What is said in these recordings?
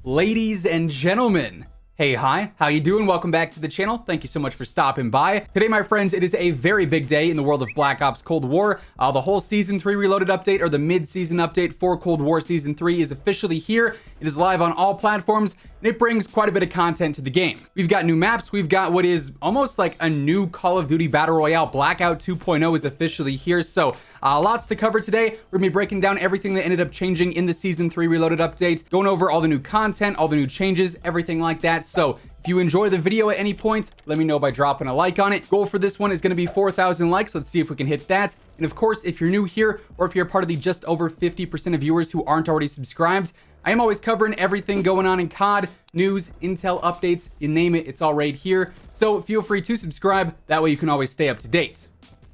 Ladies and gentlemen, hey, hi, how you doing? Welcome back to the channel. Thank you so much for stopping by. Today, my friends, it is a very big day in the world of Black Ops Cold War. The whole Season 3 Reloaded update, or the mid-season update for Cold War Season 3 is officially here. It is live on all platforms, and it brings quite a bit of content to the game. We've got new maps. We've got what is almost like a new Call of Duty Battle Royale. Blackout 2.0 is officially here, so lots to cover today. We're gonna be breaking down everything that ended up changing in the Season 3 Reloaded update, going over all the new content, all the new changes, everything like that. So if you enjoy the video at any point, let me know by dropping a like on it. Goal for this one is going to be 4,000 likes. Let's see if we can hit that. And of course, if you're new here, or if you're part of the just over 50% of viewers who aren't already subscribed, I am always covering everything going on in COD, news, intel, updates, you name it, it's all right here. So feel free to subscribe. That way you can always stay up to date.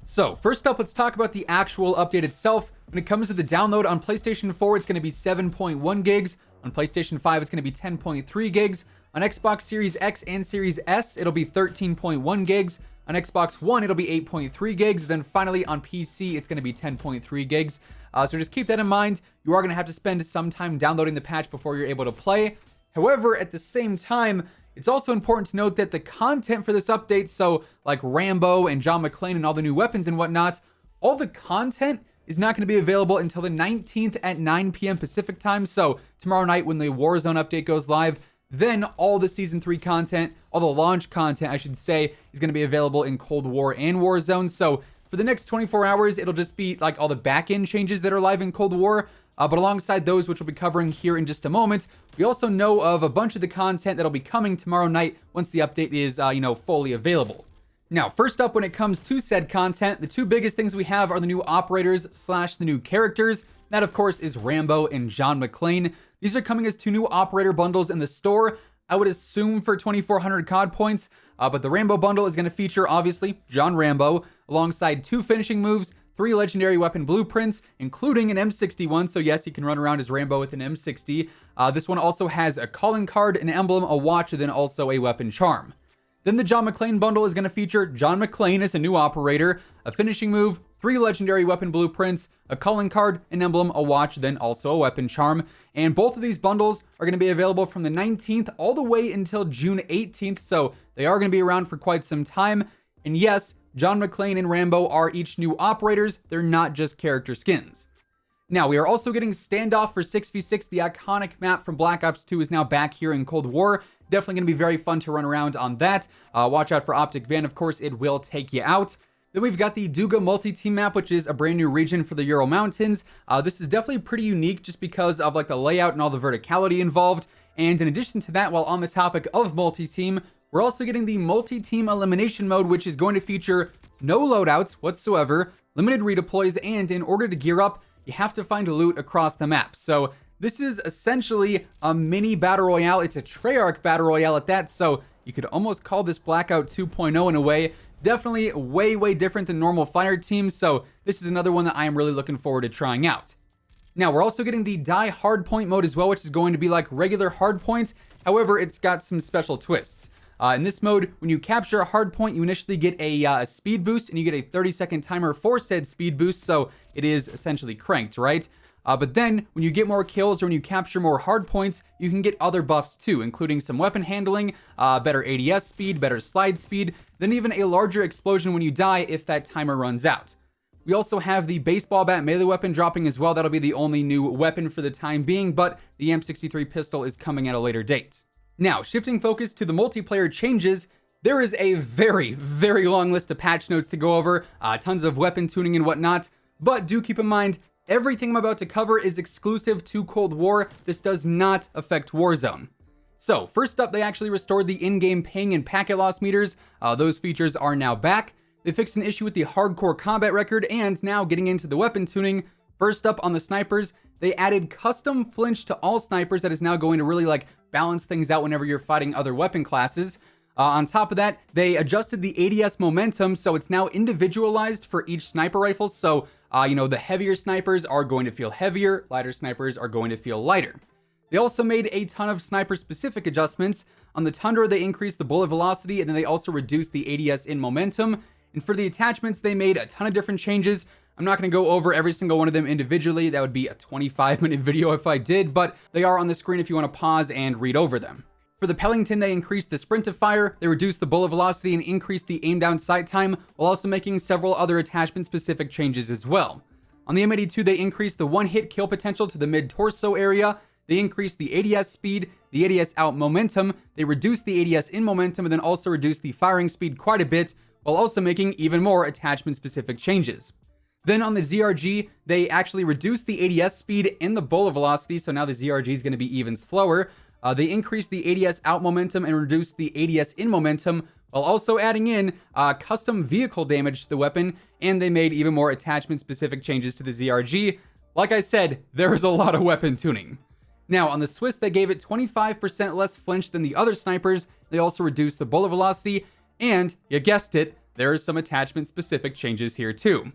So first up, let's talk about the actual update itself. When it comes to the download on PlayStation 4, it's going to be 7.1 gigs. On PlayStation 5, it's going to be 10.3 gigs. On Xbox Series X and Series S, it'll be 13.1 gigs. On Xbox One, it'll be 8.3 gigs. Then finally on PC, it's going to be 10.3 gigs. So just keep that in mind. You are going to have to spend some time downloading the patch before you're able to play. However, at the same time, it's also important to note that the content for this update, so like Rambo and John McClane and all the new weapons and whatnot, all the content is not going to be available until the 19th at 9 p.m. Pacific time. So tomorrow night when the Warzone update goes live, then all the Season 3 content, all the launch content, I should say, is going to be available in Cold War and Warzone. So for the next 24 hours, it'll just be like all the back-end changes that are live in Cold War. But alongside those, which we'll be covering here in just a moment, we also know of a bunch of the content that'll be coming tomorrow night once the update is, fully available. Now, first up, when it comes to said content, the two biggest things we have are the new operators / the new characters. That, of course, is Rambo and John McClane. These are coming as two new operator bundles in the store. I would assume for 2,400 COD points, but the Rambo bundle is going to feature, obviously, John Rambo, alongside 2 finishing moves, 3 legendary weapon blueprints, including an M61, so yes, he can run around as Rambo with an M60. This one also has a calling card, an emblem, a watch, and then also a weapon charm. Then the John McClane bundle is going to feature John McClane as a new operator, a finishing move, 3 legendary weapon blueprints, a calling card, an emblem, a watch, then also a weapon charm. And both of these bundles are going to be available from the 19th all the way until June 18th, so they are going to be around for quite some time. And yes, John McClane and Rambo are each new operators. They're not just character skins. Now, we are also getting Standoff for 6v6. The iconic map from Black Ops 2 is now back here in Cold War. Definitely going to be very fun to run around on that. Watch out for Optic Van, of course, it will take you out. Then we've got the Duga multi-team map, which is a brand new region for the Ural Mountains. This is definitely pretty unique just because of like the layout and all the verticality involved. And in addition to that, while on the topic of multi-team, we're also getting the multi-team elimination mode, which is going to feature no loadouts whatsoever, limited redeploys, and in order to gear up, you have to find loot across the map. So this is essentially a mini battle royale. It's a Treyarch battle royale at that, so you could almost call this Blackout 2.0 in a way. Definitely way different than normal fire teams, so this is another one that I am really looking forward to trying out. Now, we're also getting the Die Hardpoint mode as well, which is going to be like regular hardpoint. However, it's got some special twists. In this mode, when you capture a hardpoint, you initially get a speed boost, and you get a 30-second timer for said speed boost, so it is essentially cranked, right? But then, when you get more kills or when you capture more hardpoints, you can get other buffs too, including some weapon handling, better ADS speed, better slide speed, then even a larger explosion when you die if that timer runs out. We also have the baseball bat melee weapon dropping as well. That'll be the only new weapon for the time being, but the M63 pistol is coming at a later date. Now, shifting focus to the multiplayer changes, there is a very long list of patch notes to go over, tons of weapon tuning and whatnot, but do keep in mind, everything I'm about to cover is exclusive to Cold War. This does not affect Warzone. So, first up, they actually restored the in-game ping and packet loss meters. Those features are now back. They fixed an issue with the hardcore combat record, and now getting into the weapon tuning. First up on the snipers, they added custom flinch to all snipers that is now going to really balance things out whenever you're fighting other weapon classes. On top of that, they adjusted the ADS momentum, so it's now individualized for each sniper rifle. So, the heavier snipers are going to feel heavier, lighter snipers are going to feel lighter. They also made a ton of sniper-specific adjustments. On the Tundra, they increased the bullet velocity, and then they also reduced the ADS in momentum. And for the attachments, they made a ton of different changes. I'm not going to go over every single one of them individually. That would be a 25-minute video if I did, but they are on the screen if you want to pause and read over them. For the Pellington, they increased the sprint to fire, they reduced the bullet velocity, and increased the aim down sight time, while also making several other attachment-specific changes as well. On the M82, they increased the one-hit kill potential to the mid-torso area, they increased the ADS speed, the ADS out momentum, they reduced the ADS in momentum, and then also reduced the firing speed quite a bit, while also making even more attachment-specific changes. Then on the ZRG, they actually reduced the ADS speed and the bullet velocity, so now the ZRG is going to be even slower. They increased the ADS out momentum and reduced the ADS in momentum, while also adding in custom vehicle damage to the weapon, and they made even more attachment-specific changes to the ZRG. Like I said, there is a lot of weapon tuning. Now, on the Swiss, they gave it 25% less flinch than the other snipers. They also reduced the bullet velocity, and, you guessed it, there are some attachment-specific changes here too.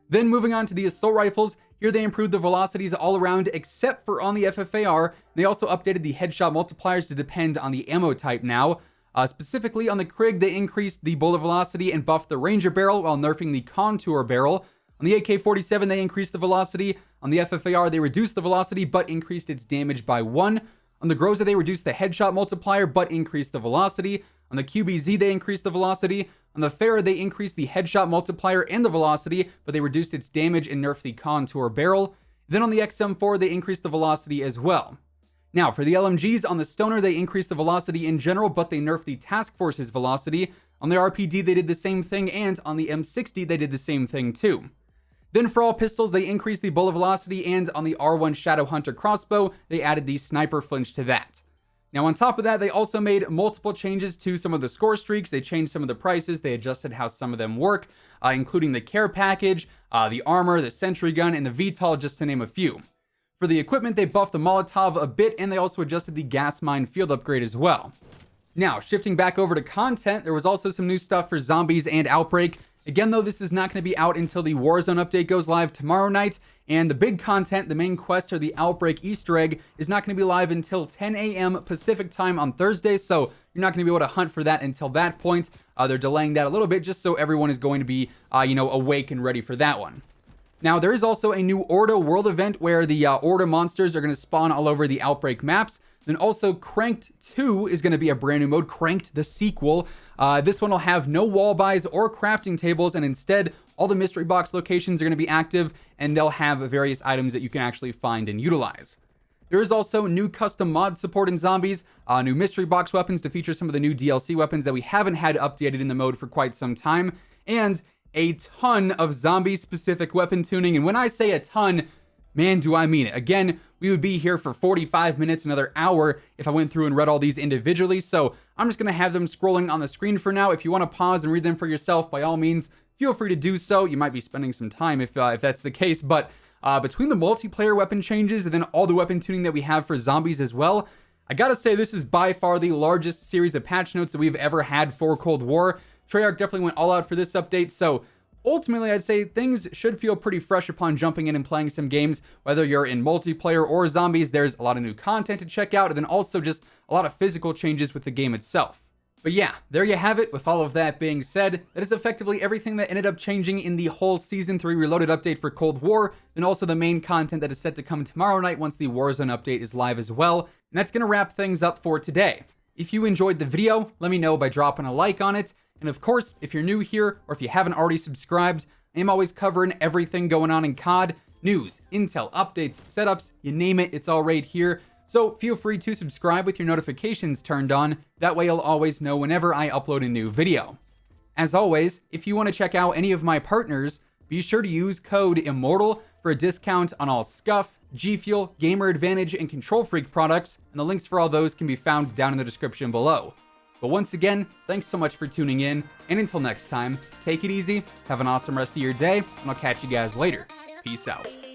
Then moving on to the assault rifles, here they improved the velocities all around except for on the FFAR. They also updated the headshot multipliers to depend on the ammo type now. Specifically on the Krig, they increased the bullet velocity and buffed the Ranger barrel while nerfing the Contour barrel. On the AK-47, they increased the velocity. On the FFAR, they reduced the velocity but increased its damage by 1. On the Groza, they reduced the headshot multiplier but increased the velocity. On the QBZ, they increased the velocity. On the Farah, they increased the headshot multiplier and the velocity, but they reduced its damage and nerfed the Contour barrel. Then on the XM4, they increased the velocity as well. Now, for the LMGs, on the Stoner, they increased the velocity in general, but they nerfed the Task Force's velocity. On the RPD, they did the same thing, and on the M60, they did the same thing too. Then for all pistols, they increased the bullet velocity, and on the R1 Shadowhunter crossbow, they added the sniper flinch to that. Now, on top of that, they also made multiple changes to some of the score streaks. They changed some of the prices. They adjusted how some of them work, including the care package, the armor, the sentry gun, and the VTOL, just to name a few. For the equipment, they buffed the Molotov a bit, and they also adjusted the gas mine field upgrade as well. Now, shifting back over to content, there was also some new stuff for Zombies and Outbreak. Again, though, this is not going to be out until the Warzone update goes live tomorrow night, and the big content, the main quest or the Outbreak Easter egg, is not going to be live until 10 a.m. Pacific time on Thursday, so you're not going to be able to hunt for that until that point. They're delaying that a little bit just so everyone is going to be, awake and ready for that one. Now, there is also a new Orda world event where the Orda monsters are going to spawn all over the Outbreak maps. Then also Cranked 2 is going to be a brand new mode, Cranked the sequel. This one will have no wall buys or crafting tables, and instead all the mystery box locations are going to be active, and they'll have various items that you can actually find and utilize. There is also new custom mod support in Zombies, new mystery box weapons to feature some of the new DLC weapons that we haven't had updated in the mode for quite some time, and a ton of zombie-specific weapon tuning. And when I say a ton, man, do I mean it. Again, we would be here for 45 minutes, another hour, if I went through and read all these individually, so I'm just going to have them scrolling on the screen for now. If you want to pause and read them for yourself, by all means, feel free to do so. You might be spending some time if that's the case, but between the multiplayer weapon changes and then all the weapon tuning that we have for Zombies as well, I gotta say this is by far the largest series of patch notes that we've ever had for Cold War. Treyarch definitely went all out for this update, so ultimately, I'd say things should feel pretty fresh upon jumping in and playing some games. Whether you're in multiplayer or Zombies, there's a lot of new content to check out, and then also just a lot of physical changes with the game itself. But yeah, there you have it. With all of that being said, that is effectively everything that ended up changing in the whole Season 3 Reloaded update for Cold War, and also the main content that is set to come tomorrow night once the Warzone update is live as well. And that's going to wrap things up for today. If you enjoyed the video, let me know by dropping a like on it. And of course, if you're new here, or if you haven't already subscribed, I am always covering everything going on in COD. News, intel, updates, setups, you name it, it's all right here. So feel free to subscribe with your notifications turned on. That way you'll always know whenever I upload a new video. As always, if you want to check out any of my partners, be sure to use code IMMORTAL for a discount on all Scuff, G Fuel, Gamer Advantage, and Control Freak products, and the links for all those can be found down in the description below. But once again, thanks so much for tuning in, and until next time, take it easy, have an awesome rest of your day, and I'll catch you guys later. Peace out.